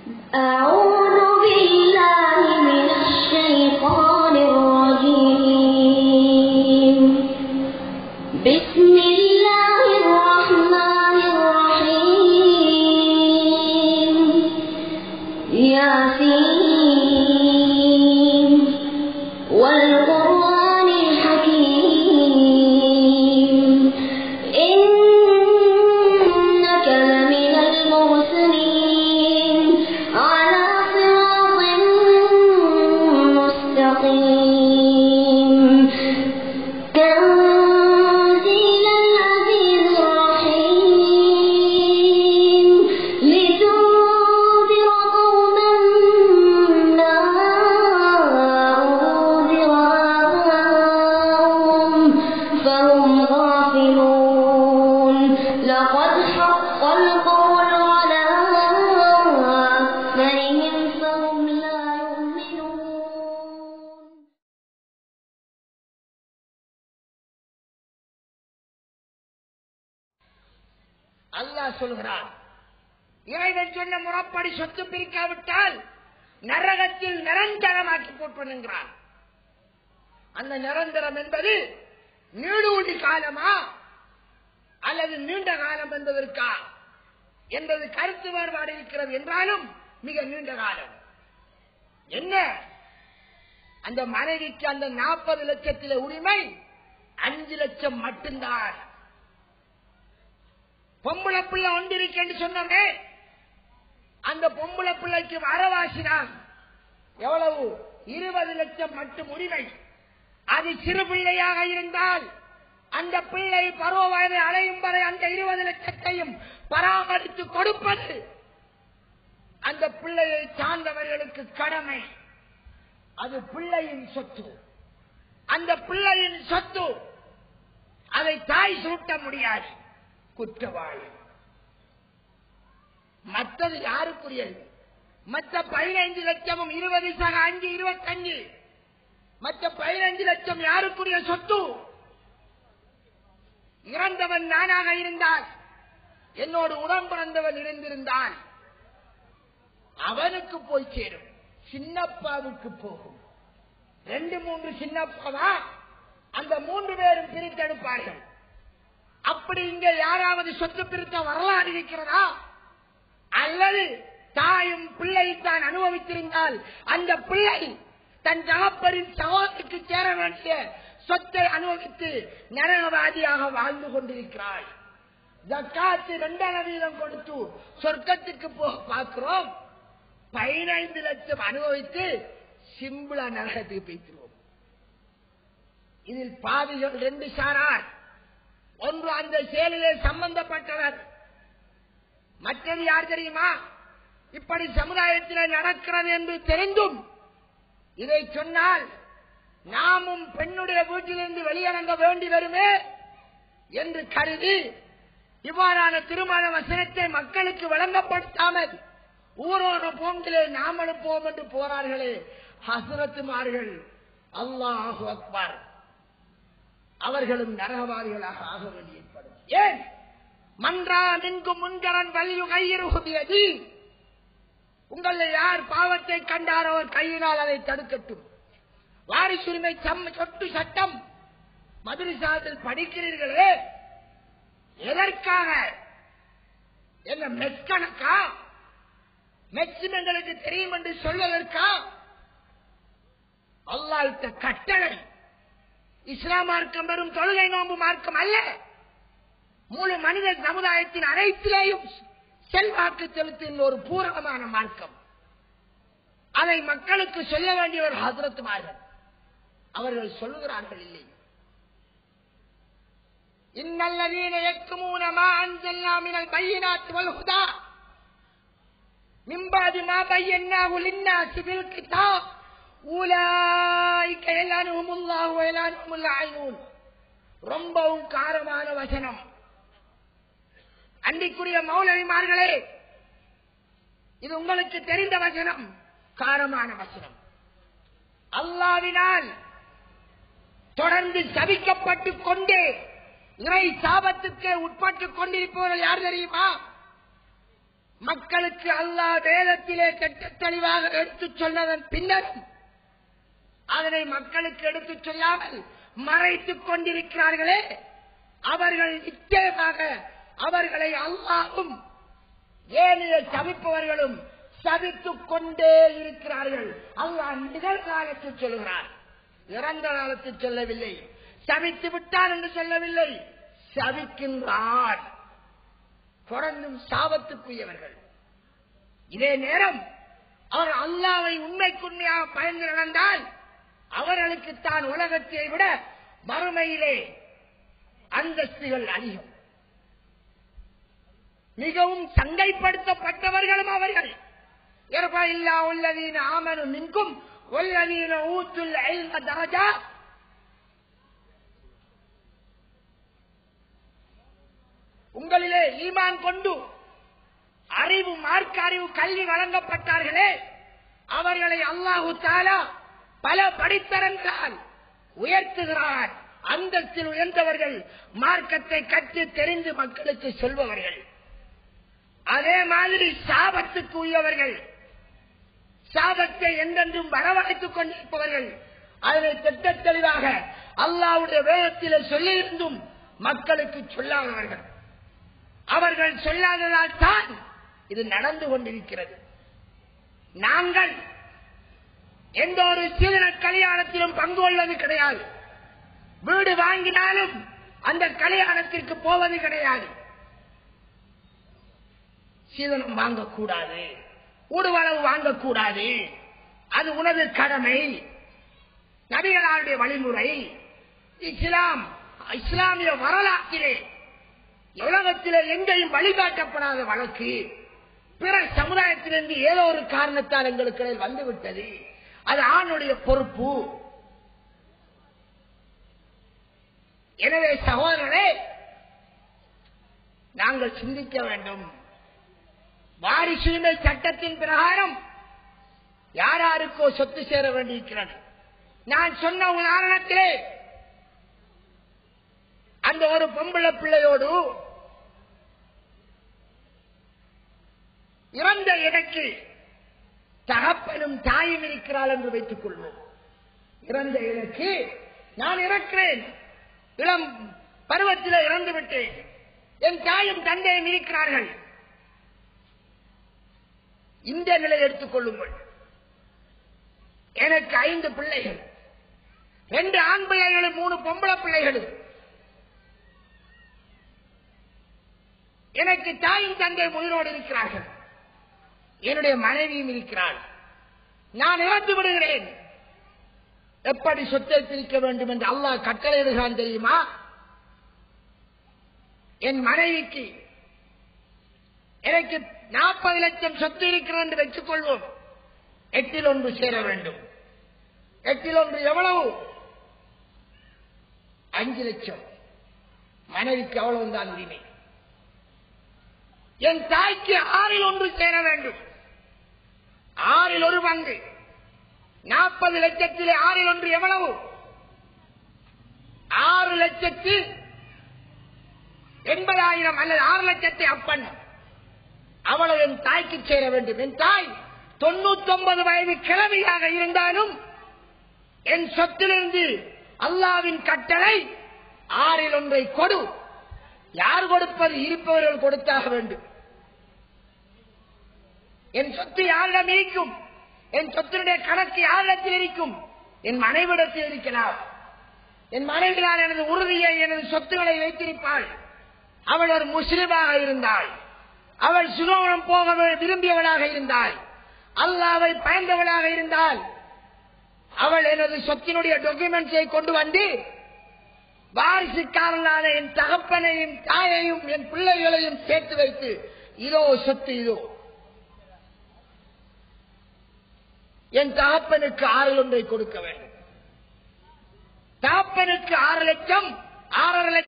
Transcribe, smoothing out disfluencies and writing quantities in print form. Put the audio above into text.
أعوذ بالله من الشيطان الرجيم. بسم الله الرحمن الرحيم. ياسين والقرآن الحكيم إنك لمن المرسلين على صراط مستقيم تنزيل العزيز الرحيم لتنذر قوما ما أنذر آباؤهم فهم غافلون لقد حق القول على أكثرهم فهم لا يؤمنون. அல்லாஹ் சொல்கிறார், இறைவன் சொன்ன முறைப்படி சொத்து பிரிக்காவிட்டால் நரகத்தில் நிரந்தரமாக்கி போட்டுகிறான். அந்த நிரந்தரம் என்பது நீடூழி காலமா அல்லது நீண்ட காலம் என்பதற்கா என்பது கருத்து வேறுபாடு இருக்கிறது. என்றாலும் மிக நீண்ட காலம். என்ன, அந்த மனைவிக்கு அந்த 40 லட்சத்தில உரிமை 5 லட்சம் மட்டும்தான். பொம்பளை பிள்ளை ஒன்றிருக்கு என்று சொன்னே, அந்த பொம்பளை பிள்ளைக்கு வரவாசிதான் எவ்வளவு? 20 லட்சம் மட்டும் உரிமை. அது சிறு பிள்ளையாக இருந்தால் அந்த பிள்ளை பருவ வயதை அடையும் வரை அந்த 20 லட்சத்தையும் பராமரித்து கொடுப்பது அந்த பிள்ளையை சார்ந்தவர்களுக்கு கடமை. அது பிள்ளையின் சொத்து. அந்த பிள்ளையின் சொத்து அதை தாய் சூட்ட முடியாது, குற்றவாளி. மற்றது யாருக்குரியது? மற்ற 15 லட்சமும் 20 சக 5 25. மற்ற 15 லட்சம் யாருக்குரிய சொத்து? இறந்தவன் நானாக இருந்தால், என்னோடு உடன் பிறந்தவன் இருந்திருந்தான், அவனுக்கு போய் சேரும். சின்னப்பாவுக்கு போகும். 2-3 சின்னப்பாவா அந்த 3 பேரும் பிரித்தெடுப்பார்கள். அப்படி இங்க யாராவது சொத்து பிரித்த வரலாறு இருக்கிறதா? அல்லது தாயும் பிள்ளை தான் அனுபவித்திருந்தால் அந்த பிள்ளை தன் தகப்பரின் சகோதரிக்கு சேர வேண்டிய சொத்தை அனுபவித்து நரகவாதியாக வாழ்ந்து கொண்டிருக்கிறாள். ஜக்காத்து 2% கொடுத்து சொர்க்கத்துக்கு போக பார்க்கிறோம். 15 லட்சம் அனுபவித்து சிம்பிளா நரகத்துக்கு போய்க்கிறோம். இதில் பாவிகள் 2 சாரார். ஒன்று அந்த செயலிலே சம்பந்தப்பட்டவர், மற்றது யார் தெரியுமா? இப்படி சமுதாயத்தில் நடக்கிறது என்று தெரிந்தும் இதை சொன்னால் நாமும் பெண்ணுடைய வீட்டிலிருந்து வெளியிறங்க வேண்டி வருமே என்று கருதி இவ்வாறான திருமண வசனத்தை மக்களுக்கு வழங்கப்படுத்தாமல் ஊரோடு போங்கிலே நாம் அனுப்புவோம் என்று போறார்களே ஹஸ்ரத்துமார்கள், அல்லாஹு அக்பர். அவர்களும் நரகவாதிகளாக ஆக வேண்டி ஏற்படும். ஏன்? மன்றா நின்கும் முன்கரன் வலியு கையிருகுதியதி. உங்களை யார் பாவத்தை கண்டாரோ அவர் கையினால் அதை தடுக்கட்டும். வாரிசுரிமை சொட்டு சட்டம் மதுரசாவில் படிக்கிறீர்களே, எதற்காக? என்ன மெக்கணக்கா? மெக்சிம் எங்களுக்கு தெரியும் என்று சொல்வதற்கா? அல்லாஹ் இட்ட கட்டளை. இஸ்லாம் மார்க்கம் வெறும் தொழுகை நோன்பு மார்க்கம் அல்ல. முழு மனித சமுதாயத்தின் அனைத்திலேயும் செல்வாக்கு செலுத்துகின்ற ஒரு பூரணமான மார்க்கம். அதை மக்களுக்கு சொல்ல வேண்டிய ஒரு ஹஸ்ரத்துமார்கள். அவர்கள் சொல்லுகிறார்கள் இல்லை. இன்னல்லதீன யக்துமூன மா அன்ஸல்னா மினல் பையினாத்தி வல் ஹுதா மின் பஅதி மா பையன்னாஹு லின்னாஸி பில் கிதாப் உலாயிக யலஅனுஹுமுல்லாஹு வ யலஅனுஹுமுல் லாயினூன். ரொம்பவும் காரமான வசனம். அன்றைக்குரிய மௌலவிமார்களே, இது உங்களுக்கு தெரிந்த வசனம், காரமான வசனம். அல்லாஹ்வினால் தொடர்ந்து சபிக்கப்பட்டுக் கொண்டே இறை சாபத்துக்கு உட்பட்டுக் கொண்டிருப்பவர்கள் யார் தெரியுமா? மக்களுக்கு அல்லாஹ் வேதத்திலே திட்டத் தெளிவாக எடுத்துச் சொன்னதன் பின்னரும் அதனை மக்களுக்கு எடுத்துச் சொல்லாமல் மறைத்துக் கொண்டிருக்கிறார்களே, அவர்கள் நிச்சயமாக அவர்களை அல்லாஹ்வும் ஏனைய சபிப்பவர்களும் சபித்துக் கொண்டே இருக்கிறார்கள். அல்லாஹ் நிகழ்காலத்தில் சொல்கிறார், இறந்த காலத்தில் சொல்லவில்லை. சபித்து விட்டார் என்று சொல்லவில்லை, சபிக்கின்றார். தொடர்ந்தும் சாபத்துக்குரியவர்கள். இதே நேரம் அவர் அல்லாஹ்வை உண்மைக்குண்மையாக பயந்து நடந்தால் அவர்களுக்கு தான் உலகத்தை விட மறுமையிலே அந்தஸ்துகள் அதிகம். மிகவும் சங்கைப்படுத்தப்பட்டவர்களும் அவர்கள். ஆமனு மின்கும் வல்லதீன ஊத்துல் இல்ம தரஜாத். உங்களிலே ஈமான் கொண்டு அறிவு, மார்க்க அறிவு, கல்வி வழங்கப்பட்டார்களே, அவர்களை அல்லாஹு தஆலா பல படித்தரங்களால் உயர்த்துகிறார். அந்தஸ்தில் உயர்ந்தவர்கள், மார்க்கத்தை கற்று தெரிந்து மக்களுக்கு சொல்பவர்கள். அதே மாதிரி சாபத்துக்கு உரியவர்கள், சாபத்தை என்றென்றும் வரவழைத்துக் கொண்டிருப்பவர்கள், அதனை திட்டத் தெளிவாக அல்லாஹ்வுடைய வேதத்திலே சொல்லியிருந்தும் மக்களுக்கு சொல்லாதவர்கள். அவர்கள் சொல்லாததால் தான் இது நடந்து கொண்டிருக்கிறது. நாங்கள் எந்த ஒரு சீதன கல்யாணத்திலும் பங்கு கொள்வது கிடையாது. வீடு வாங்கினாலும் அந்த கல்யாணத்திற்கு போவது கிடையாது. சீதனம் வாங்கக்கூடாது, ஊடுவளவு வாங்கக்கூடாது, அது உனது கடமை, நபிகளாருடைய வழிமுறை. இஸ்லாமிய வரலாற்றிலே உலகத்திலே எங்கேயும் வழிகாட்டப்படாத வழக்கு பிற சமுதாயத்திலிருந்து ஏதோ ஒரு காரணத்தால் எங்களுக்கு வந்துவிட்டது. அது ஆணுடைய பொறுப்பு. எனவே சகோதரர்களே, நாங்கள் சிந்திக்க வேண்டும். வாரிசுரிமை சட்டத்தின் பிரகாரம் யாராருக்கோ சொத்து சேர வேண்டியிருக்கிறது. நான் சொன்ன உதாரணத்திலே அந்த ஒரு பொம்பளை பிள்ளையோடு இறந்த எனக்கு தகப்பனும் தாயும் இருக்கிறாள் என்று வைத்துக் கொள்வோம். இறந்த எனக்கு நான் இறக்கிறேன், இளம் பருவத்தில் இறந்து விட்டேன், என் தாயும் தந்தையும் இருக்கிறார்கள். இந்த நிலை எடுத்துக் கொள்ளுங்கள். எனக்கு 5 பிள்ளைகள், 2 ஆண் பிள்ளைகளும் 3 பொம்பளை பிள்ளைகளும். எனக்கு தாயும் தந்தை உயிரோடு இருக்கிறார்கள், என்னுடைய மனைவியும் இருக்கிறாள். நான் இறந்து விடுகிறேன். எப்படி சொத்தை பிரிக்க வேண்டும் என்று அல்லாஹ் கட்டளையிடுகிறான் தெரியுமா? என் மனைவிக்கு எனக்கு 40 லட்சம் சொத்து இருக்கிறது என்று வைத்துக் கொள்வோம். 8 1 சேர வேண்டும். 8 1 எவ்வளவு? 5 லட்சம். மனைவிக்கு அவ்வளவுதான் உரிமை. என் தாய்க்கு 6 1 சேர வேண்டும். 6 1 பங்கு. 40 லட்சத்திலே 6 1 எவ்வளவு? 6,80,000 அல்லது 6 லட்சத்தை அப்பன். அவ்வளவு என் தாய்க்கு சேர வேண்டும். என் தாய் 99 வயது கிழவியாக இருந்தாலும் என் சொத்திலிருந்து அல்லாவின் கட்டளை 6 1 கொடு. யார் கொடுப்பது? இருப்பவர்கள் கொடுத்தாக வேண்டும். என் சொத்து யாரிடம் இருக்கும்? என் சொத்தினுடைய கணக்கு யாரிடத்தில் இருக்கும்? என் மனைவிடத்தில் இருக்கலாம். என் மனைவியால் எனது உறுதியை, எனது சொத்துக்களை வைத்திருப்பாள். அவள் ஒரு முஸ்லிமாக இருந்தாள், அவள் சுகவனம் போக விரும்பியவளாக இருந்தாள், அல்லாஹ்வை பயந்தவளாக இருந்தால், அவள் எனது சொத்தினுடைய டாக்குமெண்ட்ஸை கொண்டு வந்து வாரிசுக்காரனான என் தகப்பனையும் தாயையும் என் பிள்ளைகளையும் சேர்த்து வைத்து, இதோ சொத்து, இதோ என் தகப்பனுக்கு 6 1 கொடுக்க வேண்டும். தகப்பனுக்கு 6 லட்சம், 6.5 லட்சம்